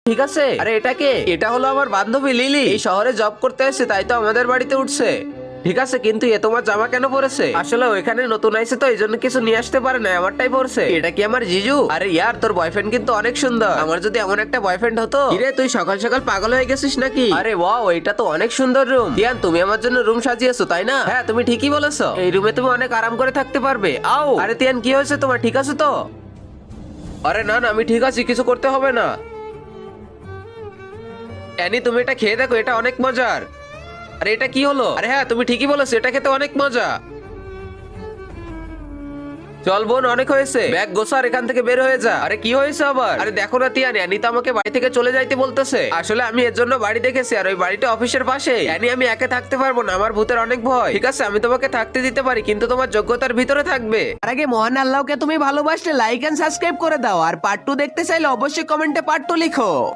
ঠিক আছে। আরে এটা কে? এটা হলো আমার বান্ধবী লিলি, এই শহরে জব করতে এসেছে, তাই তো আমাদের বাড়িতে উঠছে। ঠিক আছে, কিন্তু এ তোমার জামা কেন পরেছে? আসলে ওইখানে নতুন আইছে তো এই জন্য কিছু নিয়ে আসতে পারে না, আমারটাই পরছে। এটা কি আমার জিজু? আরে ইয়ার, তোর বয়ফ্রেন্ড কিন্তু অনেক সুন্দর। আমার যদি এমন একটা বয়ফ্রেন্ড হতো। কিরে, তুই সকাল সকাল পাগল হয়ে গেছিস নাকি? আরে ওয়াও, এটা তো অনেক সুন্দর রুম। ইয়ান, তুমি আমার জন্য রুম সাজিয়েছো তাই না? হ্যাঁ, তুমি ঠিকই বলেছো, এই রুমে তুমি অনেক আরাম করে থাকতে পারবে। আও, আরে তিয়ান, কি হয়েছে তোমার? ঠিক আছে তো? আরে না না, আমি ঠিক আছি, কিছু করতে হবে না। অ্যানি, তুমি এটা খেয়ে দেখো, এটা অনেক মজার। আরে এটা কি হলো? আরে হ্যাঁ, তুমি ঠিকই বলেছো, এটা খেতে অনেক মজা। চল বোন, অনেক হয়েছে, ব্যাগ গোছার, এখান থেকে বের হয়ে যা। আরে কি হয়েছে আবার? আরে দেখো না তিয়ানি, অ্যানি তো আমাকে বাড়ি থেকে চলে যাইতে বলতেছে। আসলে আমি এর জন্য বাড়ি দেখেছি, আর ওই বাড়িটা অফিসের পাশে। অ্যানি, আমি একা থাকতে পারবো না, আমার ভূতের অনেক ভয়। ঠিক আছে, আমি তোমাকে থাকতে দিতে পারি, কিন্তু তোমার যোগ্যতার ভিতরে থাকবে। আর আগে মহান আল্লাহকে তুমি ভালোবাসলে লাইক এন্ড সাবস্ক্রাইব করে দাও, আর পার্ট 2 দেখতে চাইলে অবশ্যই কমেন্টে পার্ট 2 লিখো।